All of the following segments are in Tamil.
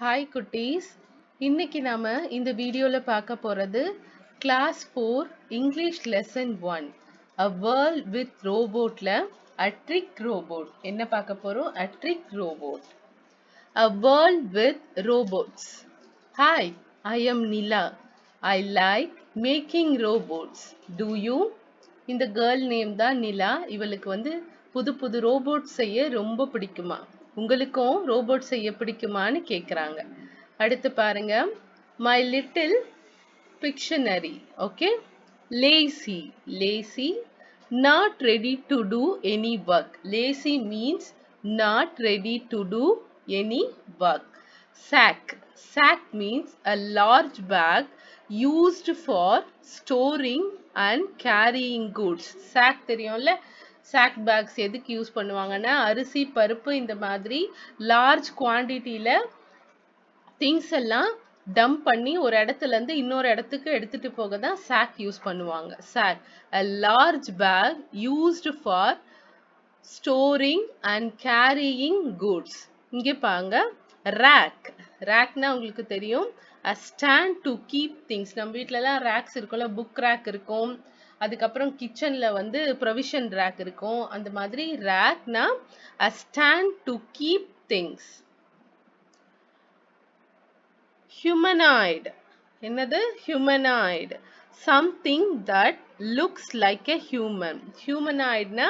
ஹாய் குட்டீஸ், இன்னைக்கு நாம இந்த வீடியோல பார்க்க போறது class 4 English lesson 1 A World with Robotல A Trick Robot. என்ன பார்க்க போறோம்? A Trick Robot. A World with Robots. Hi, I am Nila. I like making robots. Do you? இந்த கேர்ள் நேம் தான் நிலா. இவளுக்கு புது புது ரோபோட் செய்ய ரொம்ப பிடிக்குமா? உங்களுக்கும் ரோபோட் செய்ய பிடிக்குமான்னு கேக்குறாங்க. அடுத்து பாருங்க, my little Pictionary. Okay, lazy, not ready to do any work. Lazy means not ready to do any work. Sack means a large bag used for storing and carrying goods. Sack தெரியும்ல, sack bags எதுக்கு யூஸ் பண்ணுவாங்கன்னா அரிசி பருப்பு இந்த மாதிரி லார்ஜ் குவான்டிட்டியில திங்ஸ் எல்லாம் டம்ப் பண்ணி ஒரு இடத்துல இருந்து இன்னொரு இடத்துக்கு எடுத்துட்டு போக தான் sack யூஸ் பண்ணுவாங்க. Sack, a large bag used for storing and carrying goods. இங்கே பாருங்க, rackனா உங்களுக்கு தெரியும், a stand to keep things. நம்ம வீட்லலாம் racks இருக்கும்ல, புக் rack இருக்கும், அதுக்கப்புறம் கிச்சன்ல provision rack இருக்கும். அந்த மாதிரி rackனா a stand to keep things. Humanoid. என்னது? Humanoid. Something that looks like a human. Humanoidனா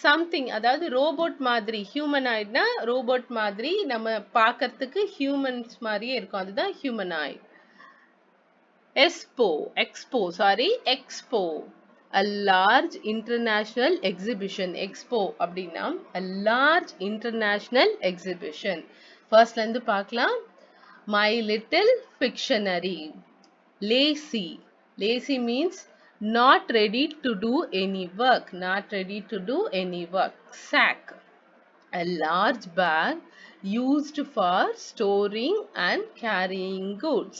something, அதாவது ரோபோட் மாதிரி. Humanoidனா ரோபோட் மாதிரி நம்ம பார்க்கிறதுக்கு ஹியூமன்ஸ் மாதிரியே இருக்கும், அதுதான் humanoid. Expo. A large international exhibition. Expo அப்படின்னா a large international exhibition. ஃபர்ஸ்ட்ல இருந்து பார்க்கலாம். My little Pictionary. Lazy means not ready to do any work. Sack, a large bag used for storing and carrying goods.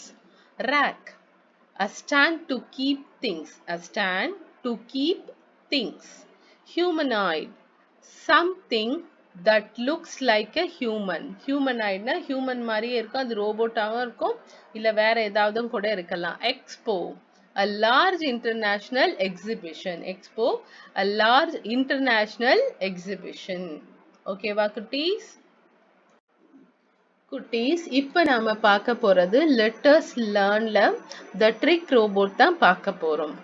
Rack, a stand to keep things. Humanoid, something that looks like a human. Humanoidனா human மாதிரியே இருக்கும், அது ரோபோட்டாவும் இருக்கும், இல்ல வேற ஏதாவதும் கூட இருக்கலாம். Expo, a large international exhibition. Expo, a large international exhibition. ஓகேவா குட்டீஸ், இப்போ நாம பார்க்க போறது லெட்டர்ஸ் லேர்ன்ல த ட்ரிக் ரோபோட் தான் பார்க்க போறோம்.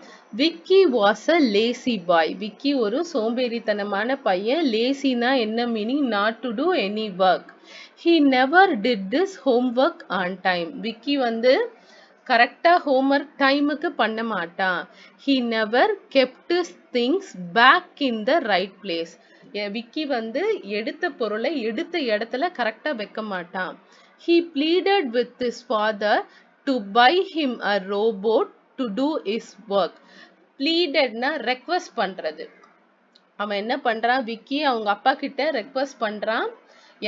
Vicky was a lazy boy. Vicky ஒரு சோம்பேறித்தனமான பையன். லேசினா என்ன meaning? Not to do any work. He never did this homework on time. Vicky கரெக்டா ஹோம்ஒர்க் டைமுக்கு பண்ண மாட்டான். He never kept his things back in the right place. Vicky எடுத்த பொருளை எடுத்த இடத்துல கரெக்டா வைக்க மாட்டான். He pleaded with his father to buy him a robot to do his work. Pleadedனா ரெக்வெஸ்ட் பண்றது. அவன் என்ன பண்றான்? விக்கி அவங்க அப்பா கிட்ட ரெக்வெஸ்ட் பண்றான்,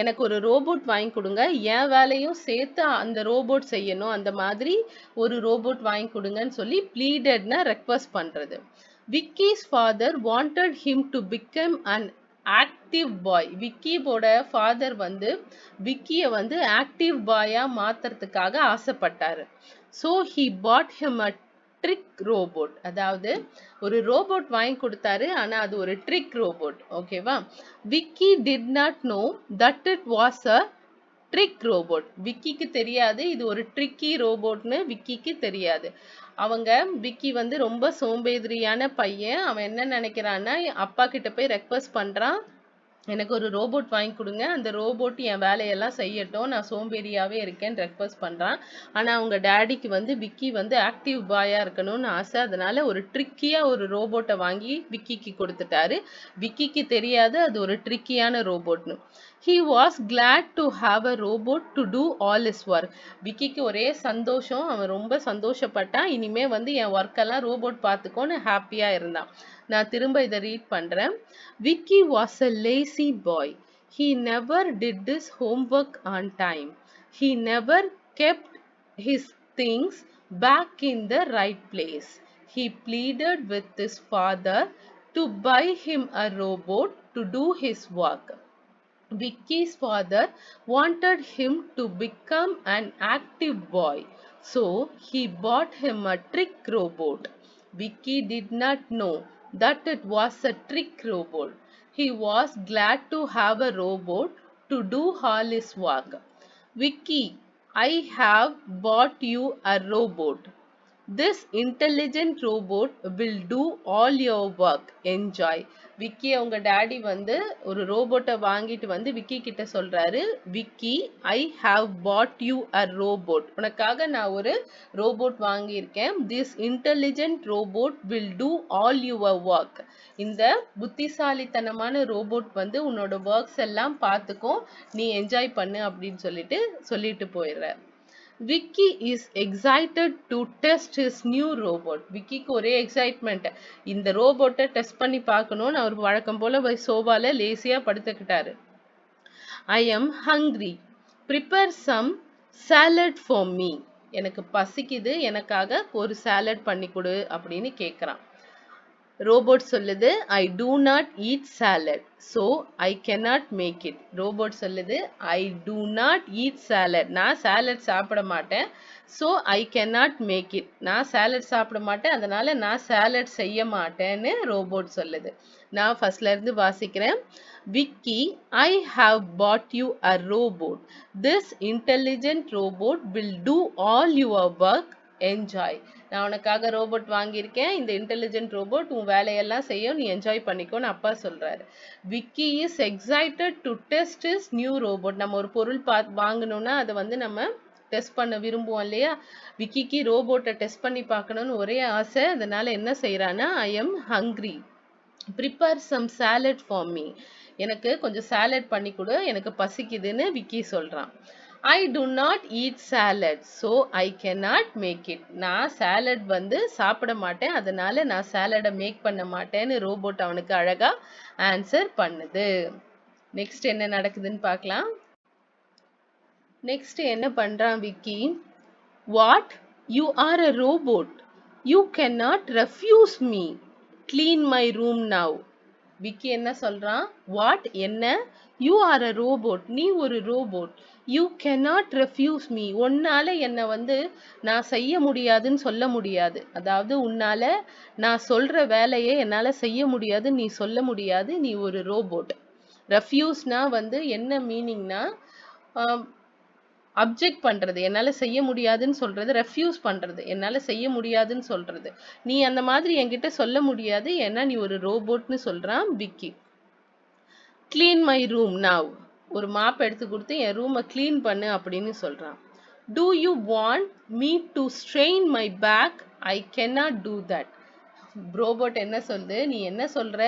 எனக்கு ஒரு ரோபோட் வாங்கி கொடுங்க, என் வேலையும் சேர்த்து அந்த ரோபோட் செய்யணும், அந்த மாதிரி ஒரு ரோபோட் வாங்கி கொடுங்கன்னு சொல்லி pleadedனா ரெக்வெஸ்ட் பண்றது. Vicky's father wanted him to become an active boy. விக்கியோட ஃபாதர் விக்கிய ஆக்டிவ் பாயா மாத்துறதுக்காக ஆசைப்பட்டாரு. So he bought him a trick robot. அதாவது ஒரு ரோபோட் வாங்கி கொடுத்தாரு, ஆனா அது ஒரு ட்ரிக் ரோபோட். ஓகேவா? Vicky did not know that it was a trick robot. விக்கிக்கு தெரியாது இது ஒரு ட்ரிக்கி ரோபோட்னு. விக்கிக்கு தெரியாது. விக்கி ரொம்ப சோம்பேறியான பையன். அவன் என்ன நினைக்கிறான்னா, அப்பா கிட்ட போய் ரெக்வெஸ்ட் பண்றான், எனக்கு ஒரு ரோபோட் வாங்கி கொடுங்க, அந்த ரோபோட் என் வேலையெல்லாம் செய்யட்டும், நான் சோம்பேறியாவே இருக்கேன்னு ரெக்வெஸ்ட் பண்றான். ஆனா அவங்க டேடிக்கு விக்கி ஆக்டிவ் பாயா இருக்கணும்னு ஆசை. அதனால ஒரு ட்ரிக்கியா ஒரு ரோபோட்டை வாங்கி விக்கிக்கு கொடுத்துட்டாரு. விக்கிக்கு தெரியாது அது ஒரு ட்ரிக்கியான ரோபோட்னு. He was glad to have a robot to do all his work. விக்கிக்கு ஒரே சந்தோஷம், அவன் ரொம்ப சந்தோஷப்பட்டான். இனிமே என் ஒர்க் எல்லாம் ரோபோட் பார்த்துக்கோன்னு ஹாப்பியா இருந்தான். நான் திரும்ப இதை ரீட் பண்றேன். Vicky was a lazy boy. He never did his homework on time. He never kept his things back in the right place. He pleaded with his father to buy him a robot to do his work. Vicky's father wanted him to become an active boy, so he bought him a trick robot. Vicky did not know that it was a trick robot. He was glad to have a robot to do all his work. Vicky, I have bought you a robot. This intelligent robot will do all your work. Enjoy. Vicky அவங்க டாடி வந்து ஒரு ரோபோட்டை வாங்கிட்டு வந்து விக்கி கிட்ட சொல்றாரு, Vicky, I have pot you a robot. உனக்காக நான் ஒரு ரோபோட் வாங்கியிருக்கேன். This intelligent robot will do all your work. இந்த புத்திசாலித்தனமான ரோபோட் வந்து உன்னோட ஒர்க்ஸ் எல்லாம் பார்த்துக்கும், நீ என்ஜாய் பண்ணு அப்படின்னு சொல்லிட்டு போயிடுற. Vicky is excited to test his new robot. விக்கிக்கு ஒரே எக்ஸைட்மெண்ட், இந்த ரோபோட்டை டெஸ்ட் பண்ணி பார்க்கணும்னு அவர் வழக்கம் போல சோபால லேசியா படுத்துக்கிட்டாரு. I am hungry, prepare some salad for me. எனக்கு பசிக்குது, எனக்காக ஒரு சாலட் பண்ணி கொடு அப்படின்னு கேட்குறான். ரோபோட் சொல்லுது, I do not eat salad, so I cannot make it. Robot சொல்லுது, I do not eat salad, நான் சாலட் சாப்பிட மாட்டேன். So I cannot make it, நான் சாலட் சாப்பிட மாட்டேன், அதனால நான் சாலட் செய்ய மாட்டேன்னு ரோபோட் சொல்லுது. நான் ஃபர்ஸ்ட்ல இருந்து வாசிக்கிறேன். Vicky, I have pot you a robot. This intelligent robot will do all your work. Enjoy. நான் உனக்காக ரோபோட் வாங்கியிருக்கேன், இந்த இன்டெலிஜென்ட் ரோபோட் உன் வேலையெல்லாம் செய்யும், நீ என்ஜாய் பண்ணிக்கோன்னு அப்பா சொல்றாரு. Vicky is excited to test is new robot. நம்ம ஒரு பொருள் வாங்கணும்னா அதை வந்து நம்ம டெஸ்ட் பண்ண விரும்புவோம் இல்லையா? விக்கிக்கு ரோபோட்டை டெஸ்ட் பண்ணி பார்க்கணும்னு ஒரே ஆசை. அதனால என்ன செய்யறான்னா, I am hungry, prepare some salad for me. எனக்கு கொஞ்சம் சாலட் பண்ணி கொடு, எனக்கு பசிக்குதுன்னு விக்கி சொல்றான். I do not eat salad, so I cannot make it. நான் சாலட் வந்து சாப்பிட மாட்டேன், அதனால நான் சாலடை மேக் பண்ண மாட்டேன்னு ரோபோட் அவனுக்கு அழகா ஆன்சர் பண்ணுது. நெக்ஸ்ட் என்ன நடக்குதுன்னு பார்க்கலாம். நெக்ஸ்ட் என்ன பண்றான் Vicky? What, you are a robot, you cannot refuse me, clean my room now. Vicky என்ன சொல்றான்? வாட், என்ன? யூ ஆர் அ ரோபோட், நீ ஒரு robot. You cannot refuse me, உன்னால என்னை வந்து நான் செய்ய முடியாதுன்னு சொல்ல முடியாது. அதாவது உன்னால நான் சொல்ற வேலையை என்னால செய்ய முடியாதுன்னு நீ சொல்ல முடியாது, நீ ஒரு ரோபோட். ரெஃப்யூஸ்னா வந்து என்ன மீனிங்னா, அப்ஜெக்ட் பண்றது, என்னால செய்ய முடியாதுன்னு சொல்றது. ரெஃப்யூஸ் பண்றது, என்னால செய்ய முடியாதுன்னு சொல்றது. நீ அந்த மாதிரி என்கிட்ட சொல்ல முடியாது, ஏன்னா நீ ஒரு ரோபோட்னு சொல்றான் Vicky. Clean my room now, ஒரு மாப் எடுத்து கொடுத்து என் ரூமை கிளீன் பண்ணு அப்படின்னு சொல்றான். Do you want me to strain my back? I cannot do that. Robot என்ன சொல்லுது? நீ என்ன சொல்ற?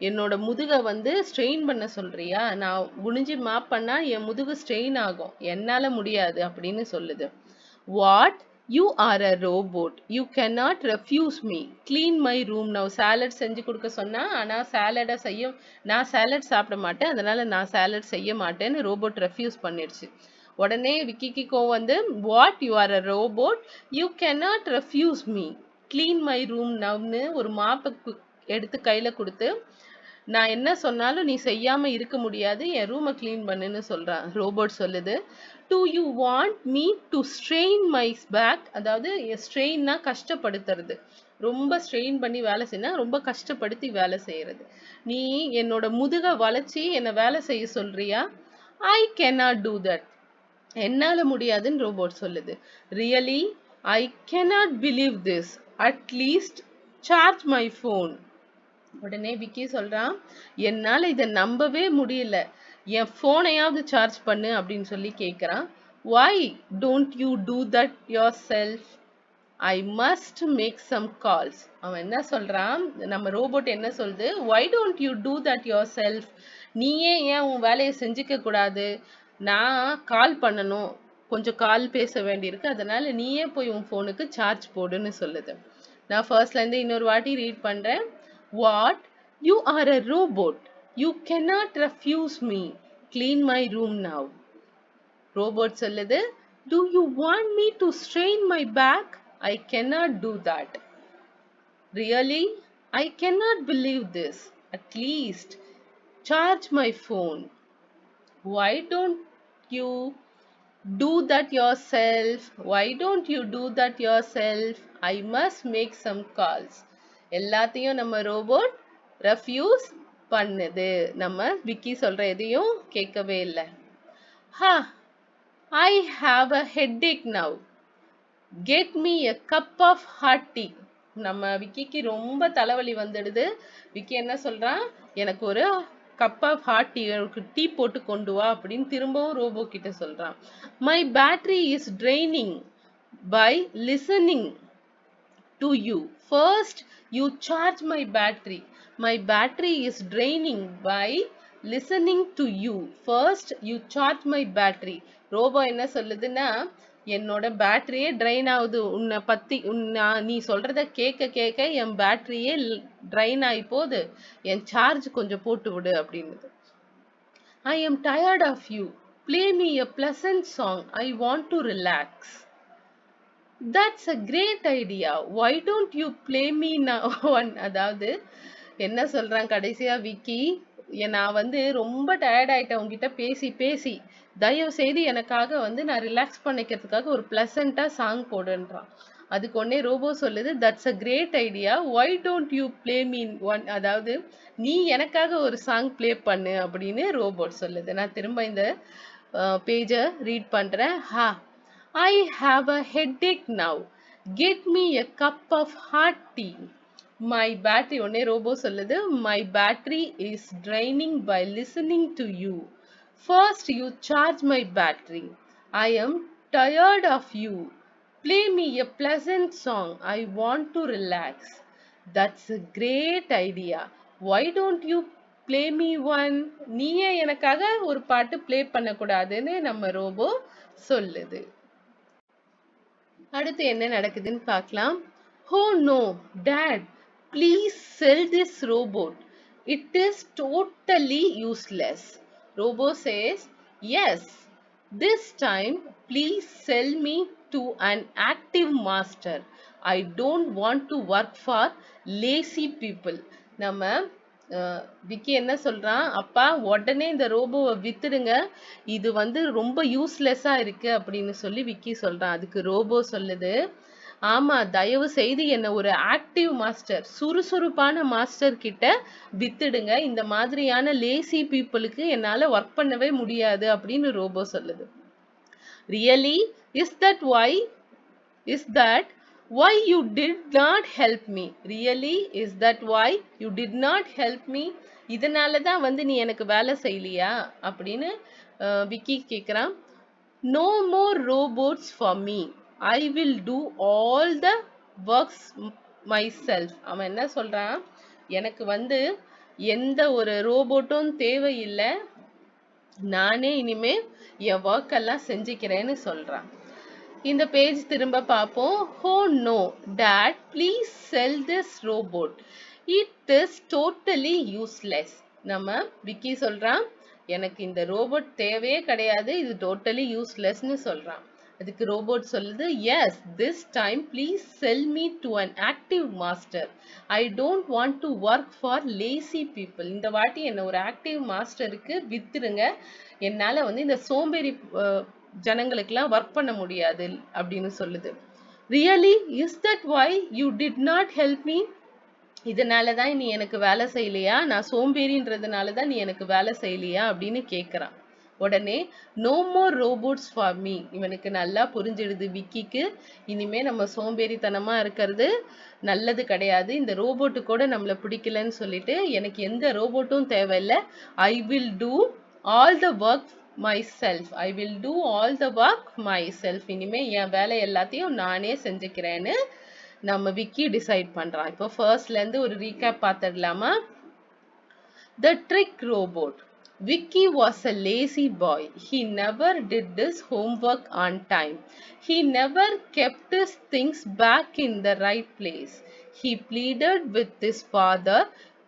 என்னோட முதுகை வந்து ஸ்ட்ரெயின் பண்ண சொல்றியா? நான் குனிஞ்சு மாப் பண்ணா என் முதுகு ஸ்ட்ரெயின் ஆகும், என்னால முடியாது அப்படின்னு சொல்லுது. What, you are a robot, you cannot refuse me, clean my room now. Salad செஞ்சு கொடுக்க சொன்னா, ஆனா நான் சாலட் சாப்பிட மாட்டேன், அதனால நான் சாலட் செய்ய மாட்டேன்னு ரோபோட் ரெஃப்யூஸ் பண்ணிடுச்சு. உடனே விக்கிக்கு கோவம் வந்து, what, you are a robot, you cannot refuse me, clean my room நவ்னு ஒரு மாப்பை எடுத்து கையில கொடுத்து, நான் என்ன சொன்னாலும் நீ செய்யாம இருக்க முடியாது, என் ரூமை கிளீன் பண்ணுன்னு சொல்றான். ரோபோட் சொல்லுது, do you want me to strain my back, அதாவது ஸ்ட்ரெயின்னா கஷ்டப்படுத்துறது, ரொம்ப ஸ்ட்ரெயின் பண்ணி வேலை செய்யணும், ரொம்ப கஷ்டப்படுத்தி வேலை செய்யறது. நீ என்னோட முதுகை வளைச்சி என்னை வேலை செய்ய சொல்றியா? ஐ cannot do that, என்னால முடியாதுன்னு ரோபோட் சொல்லுது. Really, I cannot believe this, at least charge my phone. உடனே விக்கி சொல்றான், என்னால இதை நம்பவே முடியல, என் போனையாவது சார்ஜ் பண்ணு அப்படின்னு சொல்லி கேட்குறான். why don't you do that yourself? I must make some calls. அவன் என்ன சொல்றான், நம்ம ரோபோட் என்ன சொல்லுது? why don't you do that yourself? நீயே ஏன் உன் வேலையை செஞ்சுக்க கூடாது? நான் கால் பண்ணணும், கொஞ்சம் கால் பேச வேண்டியிருக்கு, அதனால நீயே போய் உன் போனுக்கு சார்ஜ் போடுன்னு சொல்லுது. நான் ஃபர்ஸ்ட்ல இருந்து இன்னொரு வாட்டி ரீட் பண்றேன். What, you are a robot, you cannot refuse me, clean my room now. Robot சொல்லுது, do you want me to strain my back? I cannot do that. Really, I cannot believe this. At least charge my phone. Why don't you do that yourself? Why don't you do that yourself? I must make some calls. எல்லாத்தையும் நம்ம ரோபோட் ரெஃப்யூஸ் பண்ணுது. நம்ம விக்கி சொல்ற எதையும் கேட்கவே இல்லை. Ha, I have a headache now. Get me a cup of hot tea. நம்ம விக்கிக்கு ரொம்ப தலைவலி வந்துடுது. விக்கி என்ன சொல்றான், எனக்கு ஒரு cup of hot tea, tea போட்டு கொண்டு வா அப்படின்னு திரும்பவும் ரோபோ கிட்ட சொல்றான். My battery is draining by listening to you. First, you charge my battery. My battery is draining by listening to you. First, you charge my battery. Robot என்ன சொல்லுதுன்னா, என்னோட பேட்டரியே ட்ரைன் ஆகுது, உன்னை பத்தி நீ சொல்றத கேட்க கேட்க என் பேட்டரியே ட்ரைன் ஆகி போகுது, என் சார்ஜ் கொஞ்சம் போட்டு விடு அப்படின்னு. I am tired of you. Play me a pleasant song. I want to relax. That's a great idea. Why don't you play me now one? அதாவது என்ன சொல்றான் கடைசியா விக்கி, நான் வந்து ரொம்ப டயர்ட் ஆயிட்டேன் உங்ககிட்ட பேசி பேசி, தயவு செய்து எனக்காக வந்து நான் ரிலாக்ஸ் பண்ணிக்கிறதுக்காக ஒரு பிளசண்டா சாங் போடுன்றான். அதுக்கு ஒன்னே ரோபோ சொல்லுது, that's a great idea, why don't you play me one? அதாவது நீ எனக்காக ஒரு சாங் பிளே பண்ணு அப்படின்னு ரோபோட் சொல்லுது. நான் திரும்ப இந்த பேஜை ரீட் பண்றேன். I have a headache now. Get me a cup of hot tea. My battery, ஒன்னே ரோபோ சொல்லுது, my battery is draining by listening to you. First, you charge my battery. I am tired of you. Play me a pleasant song. I want to relax. That's a great idea. Why don't you play me one? நீயே எனக்காக ஒரு பாட்டு ப்ளே பண்ணக்கூடாதுன்னு நம்ம ரோபோ சொல்லுது. அடுத்து என்ன நடக்குதுன்னு பார்க்கலாம். Oh no, Dad, please sell this robot. It is totally useless. Robo says, yes, this time please sell me to an active master. I don't want to work for lazy people. நம்ம விக்கி என்ன சொல்றான், அப்பா உடனே இந்த ரோபோவை வித்துடுங்க, இது வந்து ரொம்ப யூஸ்லெஸ்ஸா இருக்கு அப்படின்னு சொல்லி விக்கி சொல்றான். அதுக்கு ரோபோ சொல்லுது, ஆமா, தயவு செய்து என்ன ஒரு ஆக்டிவ் மாஸ்டர், சுறுசுறுப்பான மாஸ்டர் கிட்ட வித்துடுங்க, இந்த மாதிரியான லேசி பீப்புளுக்கு என்னால ஒர்க் பண்ணவே முடியாது அப்படின்னு ரோபோ சொல்லுது. Really is that why you did not help me? Really, is that why you did not help me? இதனால தான் வந்து நீ எனக்கு வேலை செய்யலையா அப்படின்னு விக்கி கேக்குறான். No more robots for me. I will do all the works myself. அவன் என்ன சொல்றான், எனக்கு வந்து எந்த ஒரு ரோபோட்டும் தேவையில்லை, நானே இனிமே என் ஒர்க் எல்லாம் செஞ்சுக்கிறேன்னு சொல்றான். இந்த பேஜ் திரும்ப பார்ப்போம். Oh no, Dad, please sell this robot. It is totally useless. நம்ம விக்கி சொல்றான், எனக்கு இந்த ரோபோட் தேவையே கிடையாது, இது டோட்டலி யூஸ்லெஸ்னு சொல்றான். அதுக்கு ரோபோட் சொல்லுது, yes, this time please sell me to an active master. I don't want to work for lazy people. இந்த வாட்டி என்ன ஒரு ஆக்டிவ் மாஸ்டருக்கு வித்துருங்க, என்னால வந்து இந்த சோம்பேறி ஜனங்களுக்கெல்லாம் ஒர்க் பண்ண முடியாது அப்படின்னு சொல்லுது. Really is that why you did not help me? இதனால தான் நீ எனக்கு வேலை செய்யலையா? நான் சோம்பேறின்றதுனால தான் நீ எனக்கு வேலை செய்யலையா அப்படின்னு கேட்குறான். உடனே no more robots for me. இவனுக்கு நல்லா புரிஞ்சிடுது விக்கிக்கு, இனிமே நம்ம சோம்பேறித்தனமா இருக்கிறது நல்லது கிடையாது, இந்த ரோபோட்டு கூட நம்மளை பிடிக்கலன்னு சொல்லிட்டு எனக்கு எந்த ரோபோட்டும் தேவையில்லை. I will do all the work myself. I will do all the work myself. இனிமே என் வேலை எல்லாத்தையும் நானே செஞ்சுக்கிறேன்னு நம்ம விக்கி டிசைட் பண்றான். இப்போ ஃபர்ஸ்ட்ல இருந்து ஒரு ரீகேப் பார்த்துடலாமா? The trick robot. Vicky was a lazy boy. He never did his homework on time. He never kept his things back in the right place. He pleaded with his father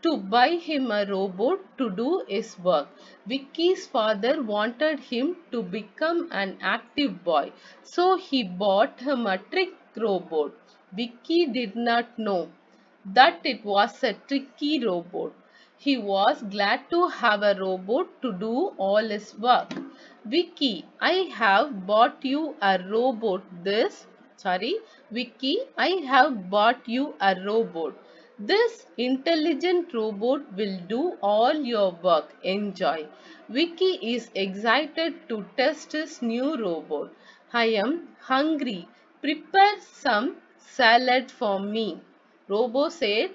to buy him a robot to do his work. Vicky's father wanted him to become an active boy, so he bought him a trick robot. Vicky did not know that it was a tricky robot. He was glad to have a robot to do all his work. Vicky, I have bought you a robot Vicky, I have bought you a robot. This intelligent robot will do all your work. Enjoy. Vicky is excited to test his new robot. I am hungry. Prepare some salad for me. Robo said,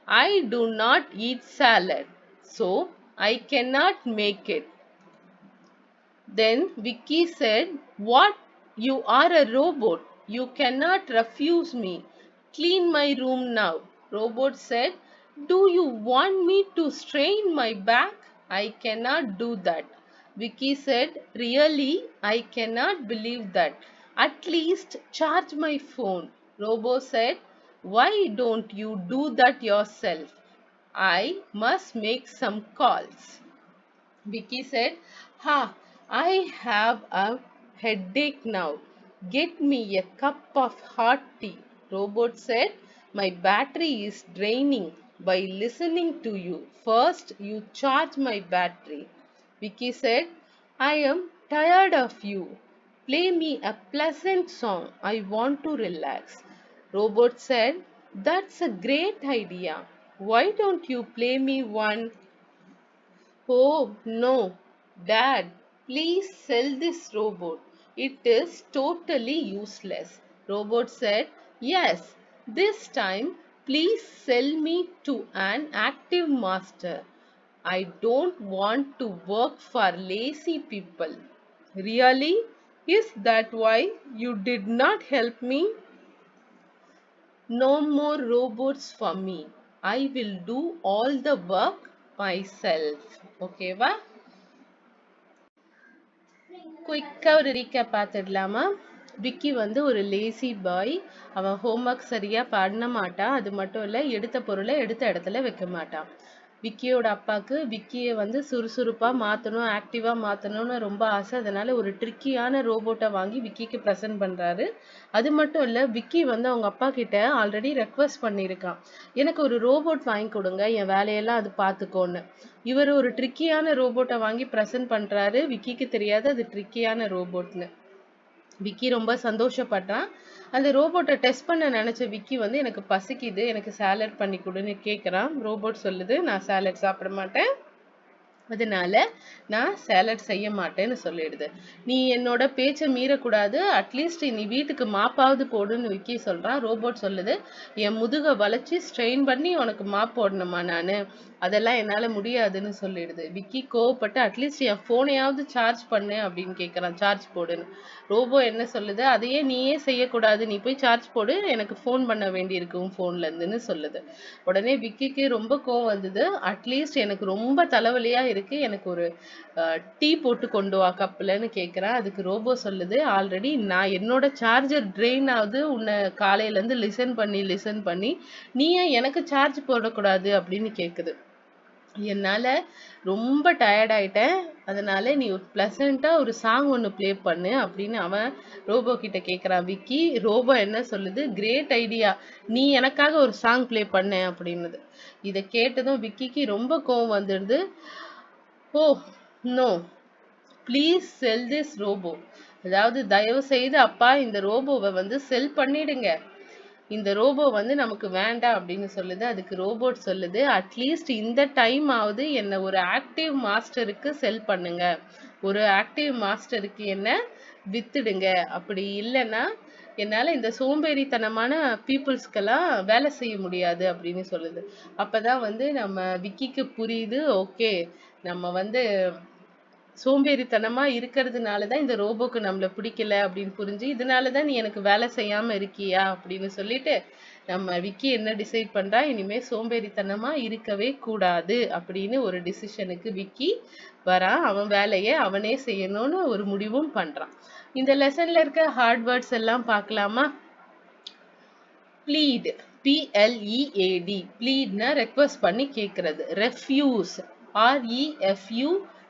I do not eat salad, so I cannot make it. Then Vicky said, What? You are a robot. You cannot refuse me. Clean my room now. Robot said, Do you want me to strain my back? I cannot do that. Vicky said, Really? I cannot believe that. At least charge my phone. Robot said, Why don't you do that yourself? I must make some calls. Vicky said, Ha, I have a headache now. Get me a cup of hot tea. Robot said, My battery is draining by listening to you. First, you charge my battery. Vicky said, I am tired of you. Play me a pleasant song. I want to relax. Robot said, That's a great idea. Why don't you play me one? Oh no, Dad, please sell this robot. It is totally useless. Robot said, Yes, this time please sell me to an active master. I don't want to work for lazy people. Really? Is that why you did not help me? No more robots for me. I will do all the work myself. Okay, va? குயிக்காக ஒரு ரீகேப் பார்த்துடலாமா? விக்கி வந்து ஒரு லேசி பாய். அவன் ஹோம்ஒர்க் சரியாக பண்ண மாட்டான். அது மட்டும் இல்லை, எடுத்த பொருளை எடுத்த இடத்துல வைக்க மாட்டான். விக்கியோட அப்பாவுக்கு விக்கியை வந்து சுறுசுறுப்பாக மாற்றணும், ஆக்டிவாக மாற்றணும்னு ரொம்ப ஆசை. அதனால ஒரு ட்ரிக்கியான ரோபோட்டை வாங்கி விக்கிக்கு ப்ரெசென்ட் பண்ணுறாரு. அது மட்டும் இல்லை, விக்கி வந்து அவங்க அப்பா கிட்ட ஆல்ரெடி ரெக்வஸ்ட் பண்ணியிருக்கான், எனக்கு ஒரு ரோபோட் வாங்கி கொடுங்க, என் வேலையெல்லாம் அது பார்த்துக்கோன்னு. இவர் ஒரு ட்ரிக்கியான ரோபோட்டை வாங்கி ப்ரெசென்ட் பண்ணுறாரு. விக்கிக்கு தெரியாது அது ட்ரிக்கியான ரோபோட்னு. விக்கி ரொம்ப சந்தோஷப்பட்டான். அந்த ரோபோட்டை டெஸ்ட் பண்ண நினைச்ச விக்கி வந்து எனக்கு பசிக்குது, எனக்கு சாலட் பண்ணி கொடுன்னு கேட்குறான். ரோபோட் சொல்லுது, நான் சாலட் சாப்பிட மாட்டேன், அதனால நான் சேலட் செய்ய மாட்டேன்னு சொல்லிடுது. நீ என்னோட பேச்சை மீறக்கூடாது, அட்லீஸ்ட் நீ வீட்டுக்கு மாப்பாவது போடுன்னு விக்கி சொல்றான். ரோபோட் சொல்லுது, என் முதுகை வளைச்சி ஸ்ட்ரெயின் பண்ணி உனக்கு மாப் போடணுமா நானு? அதெல்லாம் என்னால முடியாதுன்னு சொல்லிடுது. விக்கி கோவப்பட்டு, அட்லீஸ்ட் என் போனையாவது சார்ஜ் பண்ணு அப்படின்னு கேட்கறான், சார்ஜ் போடுன்னு. ரோபோ என்ன சொல்லுது, அதையே நீயே செய்யக்கூடாது, நீ போய் சார்ஜ் போடு, எனக்கு ஃபோன் பண்ண வேண்டியிருக்கு உன் ஃபோன்ல இருந்துன்னு சொல்லுது. உடனே விக்கிக்கு ரொம்ப கோவம் வந்தது. அட்லீஸ்ட் எனக்கு ரொம்ப தலைவலியா இருக்கு, எனக்கு ஒரு டீ போட்டு கொண்டு வா கப்புலன்னு கேட்குறேன். அதுக்கு ரோபோ சொல்லுது, ஆல்ரெடி நான் என்னோட சார்ஜர் ட்ரெயின் ஆகுது, உன்னை காலையில இருந்து லிசன் பண்ணி நீ ஏன் எனக்கு சார்ஜ் போடக்கூடாது அப்படின்னு கேட்குது. என்னால ரொம்ப டயர்ட் ஆயிட்டேன், அதனால நீ ஒரு பிளசண்டா ஒரு சாங் ஒன்று ப்ளே பண்ணு அப்படின்னு அவன் ரோபோ கிட்ட கேட்குறான். விக்கி ரோபோ என்ன சொல்லுது, கிரேட் ஐடியா, நீ எனக்காக ஒரு சாங் ப்ளே பண்ண அப்படின்னுது. இதை கேட்டதும் விக்கிக்கு ரொம்ப கோவம் வந்துடுது. Oh no, please sell this robot. அதாவது தயவு செய்து அப்பா இந்த ரோபோவை வந்து செல் பண்ணிடுங்க, இந்த ரோபோ வந்து நமக்கு வேண்டாம் அப்படின்னு சொல்லுது. அதுக்கு ரோபோட் சொல்லுது, அட்லீஸ்ட் இந்த டைம் ஆவது என்ன ஒரு ஆக்டிவ் மாஸ்டருக்கு செல் பண்ணுங்க, ஒரு ஆக்டிவ் மாஸ்டருக்கு என்ன வித்துடுங்க, அப்படி இல்லைன்னா என்னால இந்த சோம்பேறித்தனமான பீப்புள்ஸ்க்கெல்லாம் வேலை செய்ய முடியாது அப்படின்னு சொல்லுது. அப்பதான் வந்து நம்ம விக்கிக்கு புரியுது, ஓகே நம்ம வந்து சோம்பேறித்தனமா இருக்கிறதுனாலதான் இந்த ரோபோக்கு நம்மள பிடிக்கல அப்படின்னு புரிஞ்சு, இதனாலதான் நீ எனக்கு வேலை செய்யாம இருக்கியா அப்படின்னு சொல்லிட்டு நம்ம விக்கி என்ன டிசைட் பண்றா, இனிமே சோம்பேறித்தனமா இருக்கவே கூடாது அப்படின்னு ஒரு டிசிஷனுக்கு விக்கி வரான். அவன் வேலையை அவனே செய்யணும்னு ஒரு முடிவும் பண்றான். இந்த லெசன்ல இருக்க ஹார்ட் வேர்ட்ஸ் எல்லாம் பார்க்கலாமா? ப்ளீட், PLEAD, ப்ளீட்னா ரெக்வஸ்ட் பண்ணி கேட்கறது. ரெஃப்யூஸ்,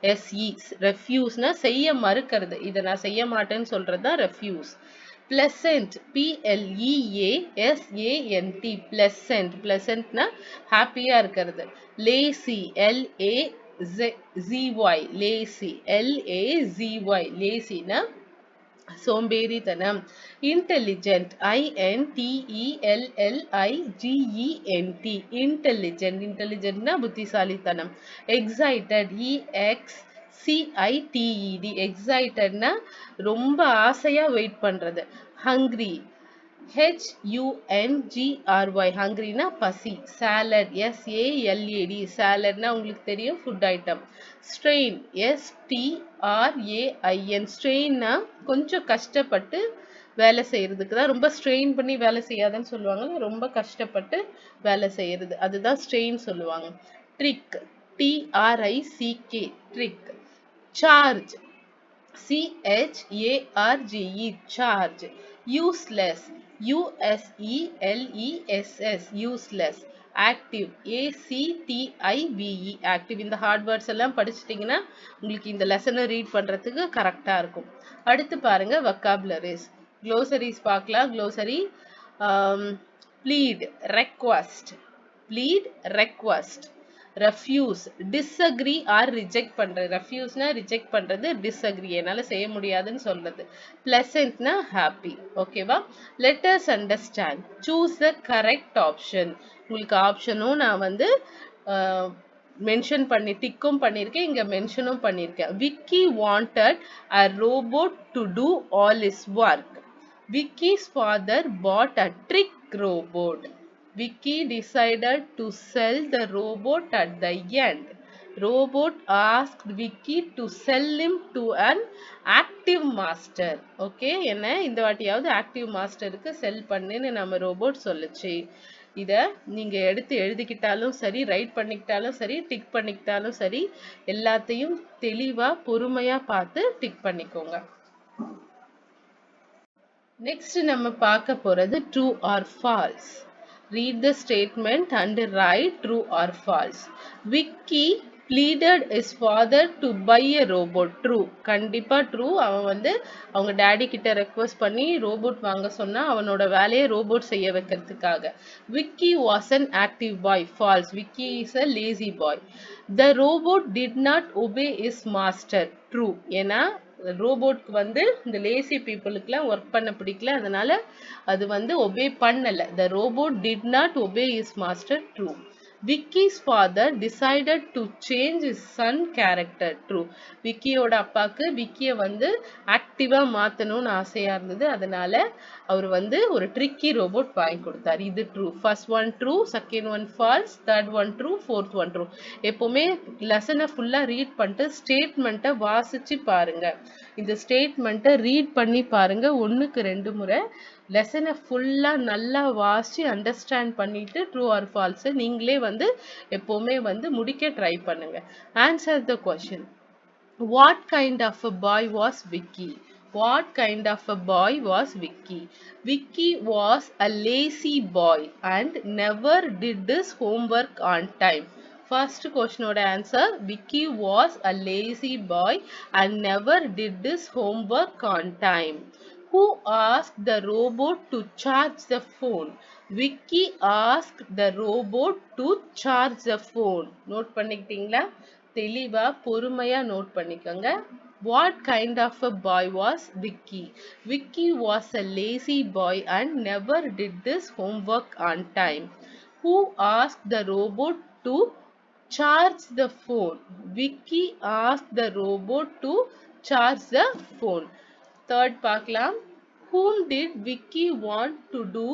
REFUSE, ரெஃப்யூஸ்னா செய்ய மறுக்கிறது, இதை நான் செய்ய மாட்டேன்னு சொல்றது தான் ரெஃப்யூஸ். Pleasant, P-L-E-A-S-A-N-T, pleasant, pleasantனா ஹாப்பியா இருக்கிறது. Lazy, L-A-Z-Y, lazy, L-A-Z-Y, lazyனா சோம்பேறித்தனம். Intelligent, I-N-T-E-L-L-I-G-E-N-T, intelligent, intelligentனா புத்திசாலித்தனம். Excited, E-X-C-I-T-E-D, excitedனா ரொம்ப ஆசையா வெயிட் பண்றது. Hungry, H-U-N-G-R-Y, hungryனா பசி. Salad, S-A-L-A-D, saladனா உங்களுக்கு தெரியும் ஃபுட் ஐட்டம். Strain, S-T-R-A-I-N, strainனா கொஞ்சம் கஷ்டப்பட்டு வேலை செய்யறதுக்கு தான். ரொம்ப ஸ்ட்ரெயின் பண்ணி வேலை செய்யாதன்னு சொல்லுவாங்க, ரொம்ப கஷ்டப்பட்டு வேலை செய்யறது, அதுதான் ஸ்ட்ரெயின் சொல்லுவாங்க. Trick, T-R-I-C-K, trick. Charge, C-H-A-R-G-E, charge. Useless, U-S-E-L-E-S-S, useless. Active, A-C-T-I-V-E, active. இந்த ஹார்ட் வேர்ட்ஸ் எல்லாம் படிச்சிட்டிங்கன்னா உங்களுக்கு இந்த லெசனை ரீட் பண்றதுக்கு கரெக்டா இருக்கும். அடுத்து பாருங்க vocabularies. Glossaries பார்க்கலாம். Glossary, plead, request, plead, request. Refuse, disagree or reject பண்றது. Refuseனா reject பண்றது, disagree என்னால செய்ய முடியாதுன்னு சொல்றது. Pleasantனா happy. ஓகேவா? Let us understand. Choose the correct option. உங்களுக்கு ஆப்ஷனும் நான் வந்து மென்ஷன் பண்ணி டிக்கும் பண்ணியிருக்கேன், இங்க மென்ஷனும் பண்ணியிருக்கேன். Vicky wanted a robot to do all his work. Vicky's father bought a trick robot. Vicky decided to sell the robot at the end. Robot asked Vicky to sell him to an active master. Okay, என்ன இந்த வாட்டியாவது active masterக்கு செல் பண்ணுன்னு நம்ம ரோபோட் சொல்லுச்சு. இத நீங்க எடுத்து எழுதிக்கிட்டாலும் சரி, ரைட் பண்ணிக்கிட்டாலும் சரி, டிக் பண்ணிக்கிட்டாலும் சரி, எல்லாத்தையும் தெளிவா பொறுமையா பார்த்து டிக் பண்ணிக்கோங்க. நெக்ஸ்ட் நம்ம பார்க்க போறது true or false. Read the statement and write true or false. Vicky pleaded his father to buy a robot. True. கண்டிப்பா true. அவன் வந்து அவங்க டாடி கிட்ட ரெக்வெஸ்ட் பண்ணி ரோபோட் வாங்க சொன்னா அவனோட வேலையை ரோபோட் செய்ய வைக்கிறதுக்காக. Vicky was an active boy. False. Vicky is a lazy boy. The robot did not obey his master. True. ஏன்னா ரோபோட்க்கு வந்து இந்த லேசி பீப்புளுக்குலாம் ஒர்க் பண்ண பிடிக்கல, அதனால அது வந்து ஒபே பண்ணல. The robot did not obey his master. True. Vicky's father decided to change his son character. True. விக்கியோட அப்பாக்கு விக்கிய வந்து ஆக்டிவா மாத்தணும்னு ஆசையா இருந்தது, அதனால அவர் வந்து ஒரு ட்ரிக்கி ரோபோட் வாங்கி கொடுத்தாரு. இது true. First one true, second one false, third one true, fourth one true. எப்பவுமே லெசனை ஃபுல்லா ரீட் பண்ணிட்டு ஸ்டேட்மெண்ட்டை வாசிச்சு பாருங்க. இந்த ஸ்டேட்மெண்ட்டை ரீட் பண்ணி பாருங்க, 1க்கு 2 முறை. லெசனை ஃபுல்லா நல்லா வாசிச்சு அண்டர்ஸ்டாண்ட் பண்ணிட்டு ட்ரூ ஆர் ஃபால்ஸ் நீங்களே வந்து எப்பவுமே வந்து முடிக்க ட்ரை பண்ணுங்க. Answer the question. What kind of a boy was Vicky? What kind of a boy was Vicky? Vicky was a lazy boy and never did his homework on time. First question oda answer, Vicky was a lazy boy and never did his homework on time. Who asked the robot to charge the phone? Vicky asked the robot to charge the phone. Note பண்ணிக்கிட்டீங்களா? தெளிவா பொறுமையா நோட் பண்ணிக்கோங்க. What kind of a boy was Vicky? Vicky was a lazy boy and never did his homework on time. Who asked the robot to charge the phone? Vicky asked the robot to charge the phone. Third பார்க்கலாம். Whom did Vicky want to do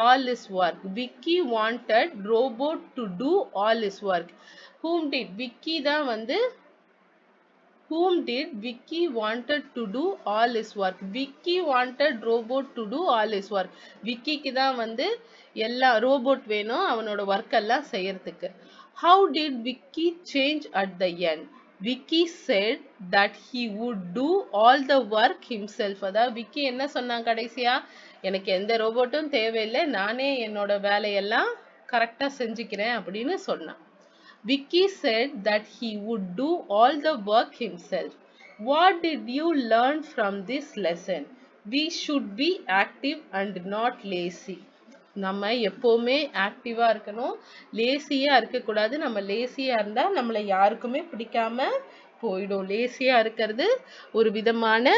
all his work? Vicky wanted robot to do all his work. Whom did Vicky தான் வந்து Whom did Vicky wanted to do all his work? Vicky wanted robot to do all his work. Vickyக்கு தான் வந்து எல்லா ரோபோட் வேணும் அவனோட ஒர்க் எல்லாம் செய்யறதுக்கு. How did Vicky change at the end? Vicky said that he would do all the work himself. அதாவது விக்கி என்ன சொன்னான் கடைசியா? எனக்கு எந்த ரோபோட்டும் தேவையில்லை, நானே என்னோட வேலையெல்லாம் கரெக்டா செஞ்சுக்கிறேன் அப்படின்னு சொன்னான். Vicky said that he would do all the work himself. What did you learn from this lesson? we should be active and not lazy. நம்ம எப்பவுமே ஆக்டிவா இருக்கணும், லேசியா இருக்கக்கூடாது. நம்ம லேசியா இருந்தா நம்மளை யாருக்குமே பிடிக்காம போயிடும். லேசியா இருக்கிறது ஒரு விதமான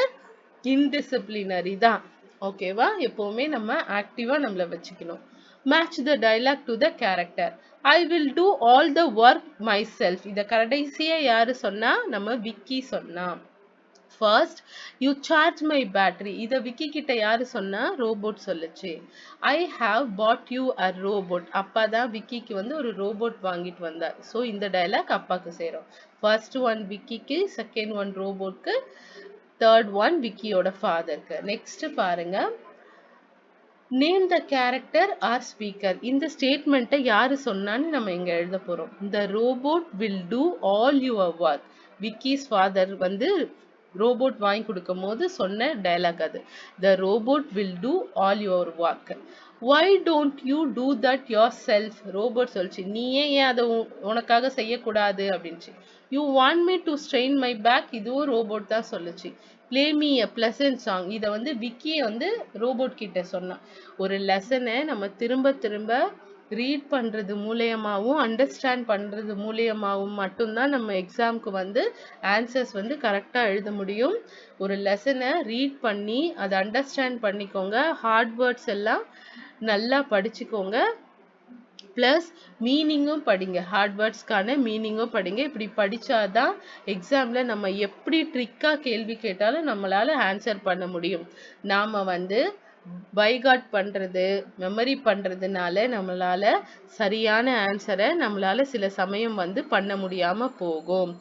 இன்டிசிப்ளினரி தான். ஓகேவா? எப்பவுமே நம்ம ஆக்டிவா நம்மளை வச்சுக்கணும். Match the dialogue to the character. I will do all the work my self. இதை கடைசியா யாரு சொன்னா? நம்ம விக்கி சொன்னா. First you charge my battery. இதை விக்கி கிட்ட யாரு சொன்னா? ரோபோட் சொல்லுச்சு. I have pot you a robot. அப்பா தான் விக்கிக்கு வந்து ஒரு ரோபோட் வாங்கிட்டு வந்தார். ஸோ இந்த டைலாக் அப்பாக்கு சேரும். ஃபர்ஸ்ட் ஒன் விக்கிக்கு, செகண்ட் ஒன் ரோபோட்க்கு, தேர்ட் ஒன் விக்கியோட ஃபாதருக்கு. நெக்ஸ்ட் பாருங்க, name the character or speaker. இந்த ஸ்டேட்மெண்ட்டை யாரு சொன்னான்னு நம்ம இங்க எழுத போறோம். The robot will do all your work. Vicky's father வந்து ரோபோட் வாங்கி கொடுக்கும் போது சொன்ன டைலாக் அது. The robot will do all your work. Why don't you do that yourself? ரோபோட் சொல்லிச்சு, நீயே ஏன் அதை உனக்காக செய்யக்கூடாது அப்படின்ச்சு. You want me to strain my back? இதுவும் ரோபோட் தான் சொல்லுச்சு. Play me a pleasant song. இதை வந்து விக்கியை வந்து ரோபோட் கிட்ட சொன்னான். ஒரு லெசனை நம்ம திரும்ப திரும்ப ரீட் பண்றது மூலியமாவும் அண்டர்ஸ்டாண்ட் பண்றது மூலியமாவும் மட்டும்தான் நம்ம எக்ஸாம்க்கு வந்து ஆன்சர்ஸ் வந்து கரெக்டா எழுத முடியும். ஒரு லெசனை ரீட் பண்ணி அதை அண்டர்ஸ்டாண்ட் பண்ணிக்கோங்க. ஹார்ட் வேர்ட்ஸ் எல்லாம் நல்லா படிச்சுக்கோங்க. பிளஸ் மீனிங்கும் படிங்க. ஹார்ட் வேர்ட்ஸ்க்கான மீனிங்கும் படிங்க. இப்படி படிச்சாதான் எக்ஸாம்ல நம்ம எப்படி ட்ரிக்கா கேள்வி கேட்டாலும் நம்மளால ஆன்சர் பண்ண முடியும். நாம வந்து பைகாட் பண்றது, மெமரி பண்றதுனால நம்மளால சரியான ஆன்சரை நம்மளால சில சமயம் வந்து பண்ண முடியாம போகும்.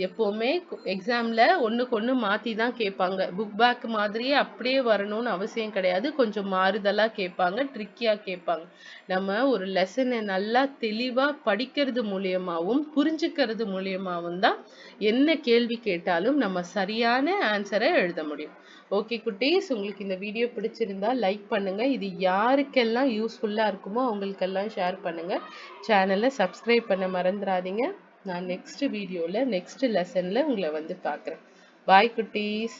எப்பவுமே எக்ஸாம்ல ஒண்ணுக்கு ஒண்ணு மாத்தி தான் கேட்பாங்க. புக் பேக் மாதிரியே அப்படியே வரணும்னு அவசியம் கிடையாது. கொஞ்சம் மாறுதலா கேட்பாங்க, ட்ரிக்கியா கேட்பாங்க. நம்ம ஒரு லெசனை நல்லா தெளிவா படிக்கிறது மூலியமாவும் புரிஞ்சுக்கிறது மூலியமாவும் தான் என்ன கேள்வி கேட்டாலும் நம்ம சரியான ஆன்சரை எழுத முடியும். ஓகே குட்டீஸ், உங்களுக்கு இந்த வீடியோ பிடிச்சிருந்தா லைக் பண்ணுங்க. இது யாருக்கெல்லாம் யூஸ்ஃபுல்லா இருக்குமோ அவங்களுக்கெல்லாம் ஷேர் பண்ணுங்க. சேனலை சப்ஸ்கிரைப் பண்ண மறந்துடாதீங்க. நான் நெக்ஸ்ட் வீடியோல நெக்ஸ்ட் லெசன்ல உங்களை வந்து பார்க்குறேன். பாய் குட்டீஸ்.